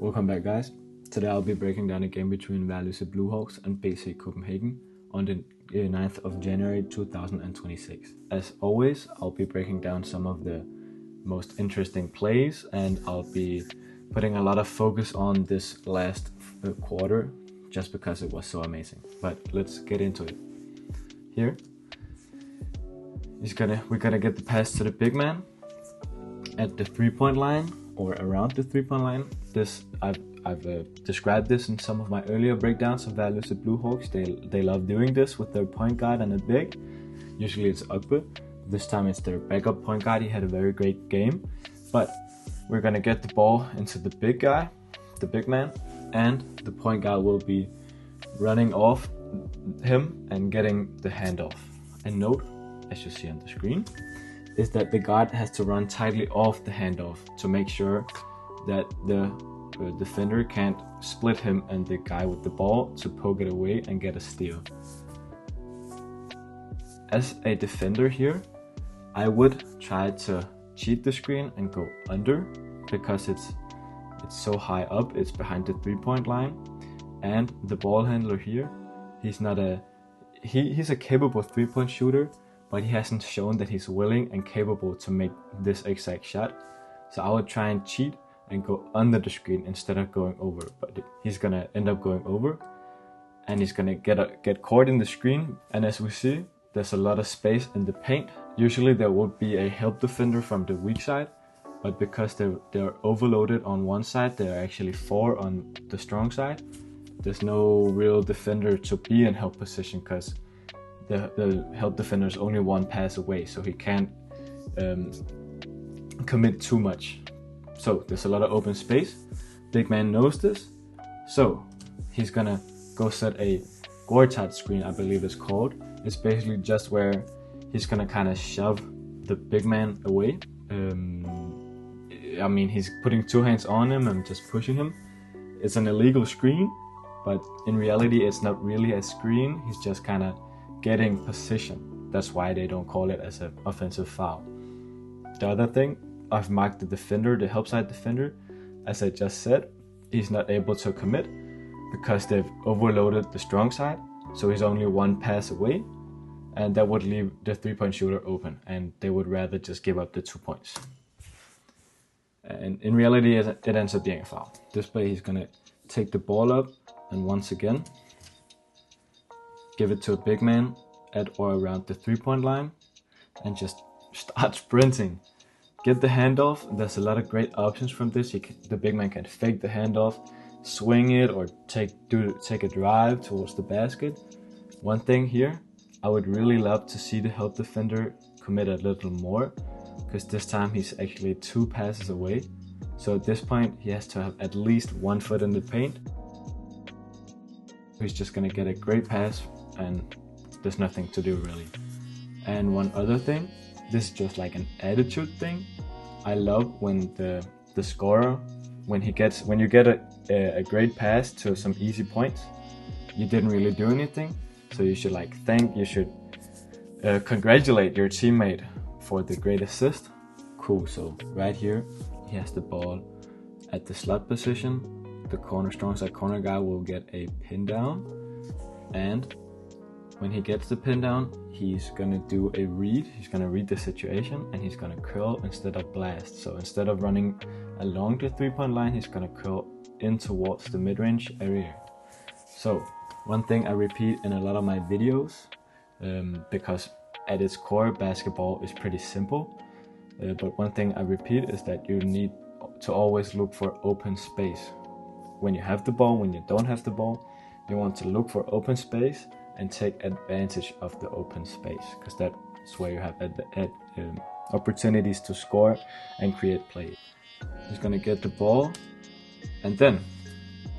Welcome back, guys. Today I'll be breaking down a game between Værløse Bluehawks and BC Copenhagen on the 9th of January 2026. As always, I'll be breaking down some of the most interesting plays, and I'll be putting a lot of focus on this last quarter just because it was so amazing. But let's get into it. Here, we're gonna get the pass to the big man at the 3-point line or around the 3-point line. I've described this in some of my earlier breakdowns of Værløse Bluehawks. They love doing this with their point guard and a big. Usually it's Ugbe. This time it's their backup point guard. He had a very great game. But we're gonna get the ball into the big guy, the big man, and the point guard will be running off him and getting the handoff. And note, as you see on the screen, is that the guard has to run tightly off the handoff to make sure that the defender can't split him and the guy with the ball to poke it away and get a steal. As a defender here, I would try to cheat the screen and go under because it's so high up, it's behind the 3-point line, and the ball handler here, he's a capable 3-point shooter, but he hasn't shown that he's willing and capable to make this exact shot. So I would try and cheat and go under the screen instead of going over, but he's gonna end up going over and he's gonna get caught in the screen. And as we see, there's a lot of space in the paint. Usually there would be a help defender from the weak side, but because they're overloaded on one side, there are actually 4 on the strong side. There's no real defender to be in help position because the help defender is only 1 pass away, so he can't commit too much. So there's a lot of open space. Big man knows this, so he's gonna go set a Gortat screen, I believe it's called. It's basically just where he's gonna kind of shove the big man away. I mean, he's putting 2 hands on him and just pushing him. It's an illegal screen, but in reality it's not really a screen. He's just kind of getting position. That's why they don't call it as an offensive foul. The other thing, I've marked the defender, the help side defender. As I just said, he's not able to commit because they've overloaded the strong side, so he's only 1 pass away, and that would leave the 3-point shooter open, and they would rather just give up the 2 points. And in reality, it ends up being a foul. This play, he's gonna take the ball up and once again give it to a big man at or around the 3-point line and just start sprinting. Get the handoff. There's a lot of great options from this. The big man can fake the handoff, swing it, or take a drive towards the basket. One thing here, I would really love to see the help defender commit a little more, because this time he's actually 2 passes away. So at this point, he has to have at least 1 foot in the paint. He's just gonna get a great pass, and there's nothing to do really. And one other thing, this is just like an attitude thing. I love when the scorer, when you get a great pass to some easy points, you didn't really do anything, so you should congratulate your teammate for the great assist. Cool. So right here, he has the ball at the slot position. The strong side corner guy will get a pin down, and when he gets the pin down, he's gonna do a read. He's gonna read the situation and he's gonna curl instead of blast. So instead of running along the 3-point line, he's gonna curl in towards the mid-range area. So one thing I repeat in a lot of my videos, because at its core, basketball is pretty simple. But one thing I repeat is that you need to always look for open space. When you have the ball, when you don't have the ball, you want to look for open space and take advantage of the open space, because that's where you have opportunities to score and create plays. He's gonna get the ball, and then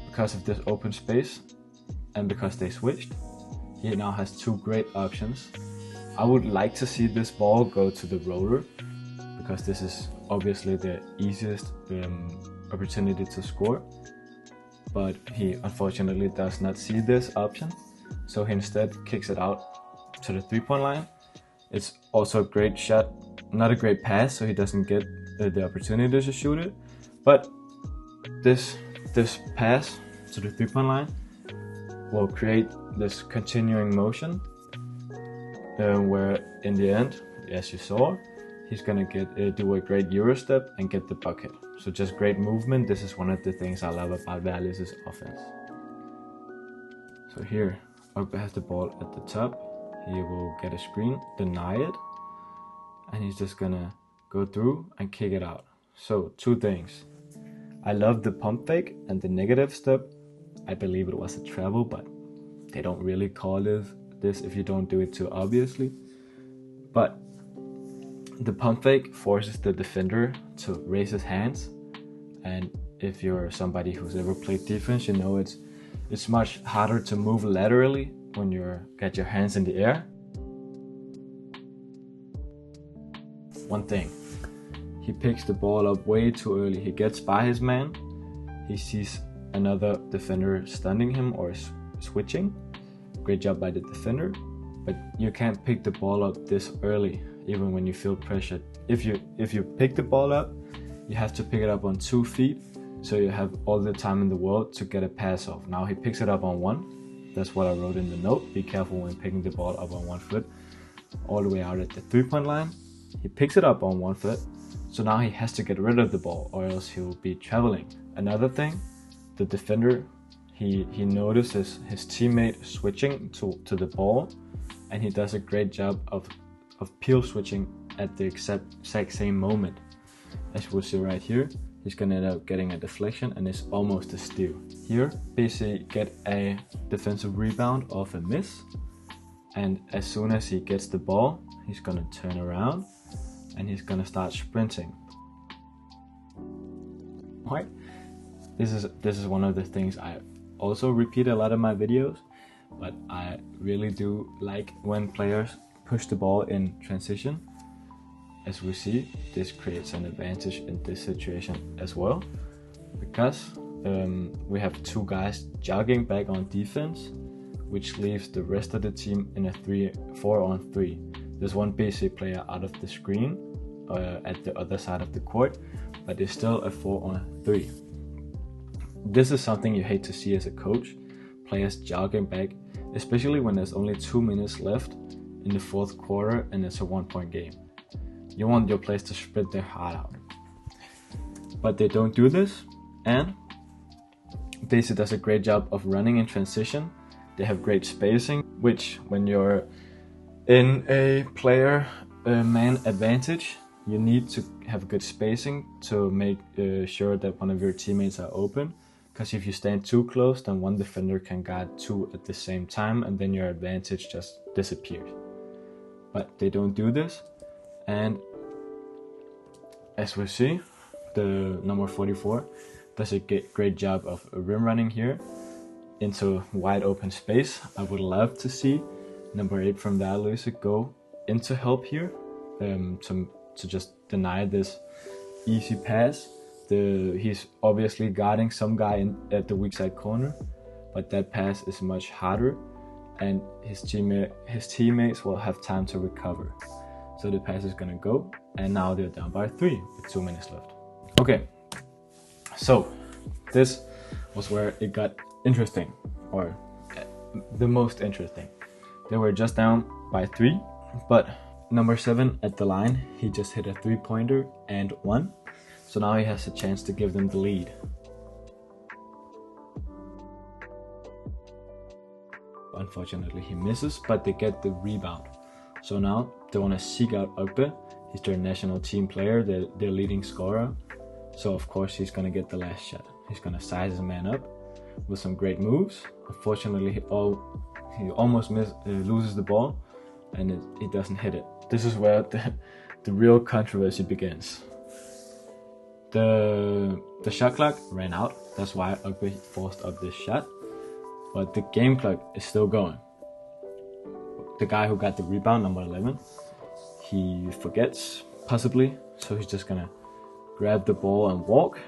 because of this open space and because they switched, he now has 2 great options. I would like to see this ball go to the roller, because this is obviously the easiest opportunity to score, but he unfortunately does not see this option. So he instead kicks it out to the 3-point line. It's also a great shot, not a great pass, so he doesn't get the opportunity to shoot it. But this this pass to the 3-point line will create this continuing motion where in the end, as you saw, he's gonna do a great Euro step and get the bucket. So just great movement. This is one of the things I love about Værløse's offense. So here, Ogbe has the ball at the top. He will get a screen, deny it, and he's just gonna go through and kick it out. So 2 things. I love the pump fake and the negative step. I believe it was a travel, but they don't really call this if you don't do it too obviously. But the pump fake forces the defender to raise his hands, and if you're somebody who's ever played defense, you know it's much harder to move laterally when you got your hands in the air. One thing, he picks the ball up way too early. He gets by his man, he sees another defender stunning him or switching. Great job by the defender, but you can't pick the ball up this early, even when you feel pressured. If you pick the ball up, you have to pick it up on 2 feet, so you have all the time in the world to get a pass off. Now he picks it up on 1. That's what I wrote in the note. Be careful when picking the ball up on 1 foot, all the way out at the 3-point line. He picks it up on 1 foot, so now he has to get rid of the ball or else he will be traveling. Another thing, the defender, he notices his teammate switching to the ball, and he does a great job of peel switching at the exact same moment. As we'll see right here, he's gonna end up getting a deflection and it's almost a steal. Here, BC get a defensive rebound off a miss, and as soon as he gets the ball, he's gonna turn around and he's gonna start sprinting. Right? This is one of the things I also repeat a lot in my videos, but I really do like when players push the ball in transition. As we see, this creates an advantage in this situation as well, because we have 2 guys jogging back on defense, which leaves the rest of the team in a 4-on-3. There's 1 basic player out of the screen at the other side of the court, but it's still a 4-on-3. This is something you hate to see as a coach, players jogging back, especially when there's only 2 minutes left in the 4th quarter and it's a 1-point game. You want your players to sprint their heart out. But they don't do this, and Daisy does a great job of running in transition. They have great spacing, which when you're in a player man advantage, you need to have good spacing to make sure that one of your teammates are open. Because if you stand too close, then 1 defender can guard 2 at the same time, and then your advantage just disappears. But they don't do this, and as we see, the number 44 does a great job of rim running here into wide open space. I would love to see number 8 from Værløse go into help here to just deny this easy pass. He's obviously guarding some guy at the weak side corner, but that pass is much harder, and his teammates will have time to recover. So the pass is gonna go, and now they're down by 3 with 2 minutes left. Okay, so this was where it got interesting, or the most interesting. They were just down by 3, but number 7 at the line, he just hit a 3-pointer and 1. So now he has a chance to give them the lead. Unfortunately he misses, but they get the rebound. So now they want to seek out Ogbe. He's their national team player, their leading scorer. So of course he's going to get the last shot. He's going to size his man up with some great moves. Unfortunately he almost loses the ball, and he doesn't hit it. This is where the real controversy begins. The shot clock ran out, that's why Ogbe forced up this shot, but the game clock is still going. The guy who got the rebound, number 11, he forgets, possibly, so he's just gonna grab the ball and walk.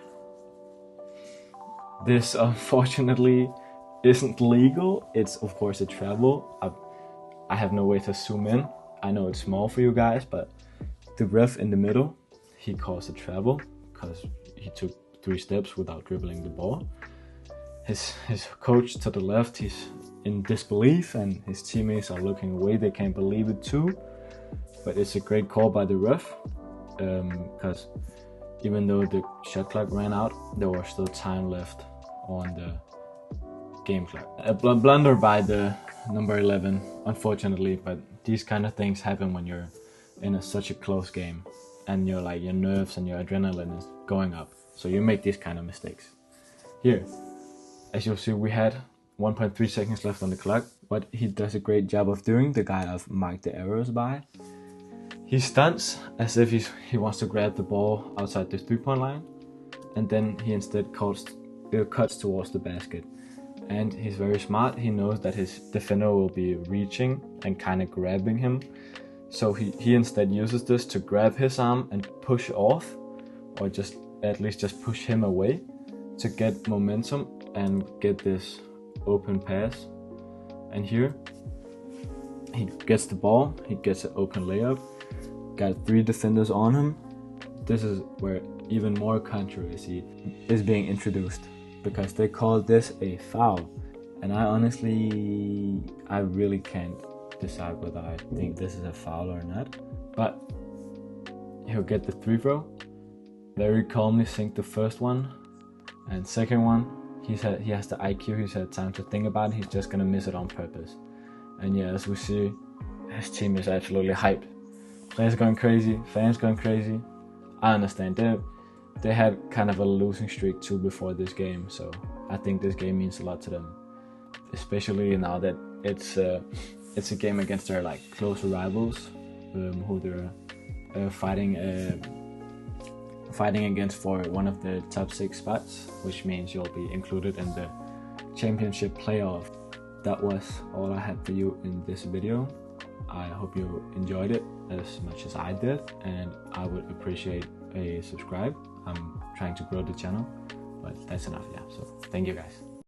This unfortunately isn't legal. It's of course a travel. I have no way to zoom in. I know it's small for you guys, but the ref in the middle, he calls a travel because he took 3 steps without dribbling the ball. his coach to the left, he's in disbelief, and his teammates are looking away. They can't believe it too. But it's a great call by the ref, because even though the shot clock ran out, there was still time left on the game clock. A blunder by the number 11, unfortunately, but these kind of things happen when you're in such a close game, and your nerves and your adrenaline is going up, so you make these kind of mistakes. Here, as you'll see, we had 1.3 seconds left on the clock. What he does a great job of doing, the guy I've marked the arrows by, he stunts as if he wants to grab the ball outside the 3-point line, and then he instead cuts towards the basket. And he's very smart. He knows that his defender will be reaching and kind of grabbing him, so he instead uses this to grab his arm and push off, or at least just push him away to get momentum and get this open pass. And here he gets the ball, he gets an open layup, got 3 defenders on him. This is where even more controversy is being introduced, because they call this a foul, and I really can't decide whether I think this is a foul or not. But he'll get the 3 throw, very calmly sink the first one, and second one, he has the IQ, he's had time to think about it, he's just gonna miss it on purpose. And yeah, as we see, his team is absolutely hyped. Players going crazy, fans going crazy. I understand, they had kind of a losing streak too before this game, so I think this game means a lot to them, especially now that it's a game against their close rivals, who they're fighting against for one of the top 6 spots, which means you'll be included in the championship playoff. That was all I had for you in this video. I hope you enjoyed it as much as I did, and I would appreciate a subscribe. I'm trying to grow the channel, but that's enough. Yeah, so thank you guys.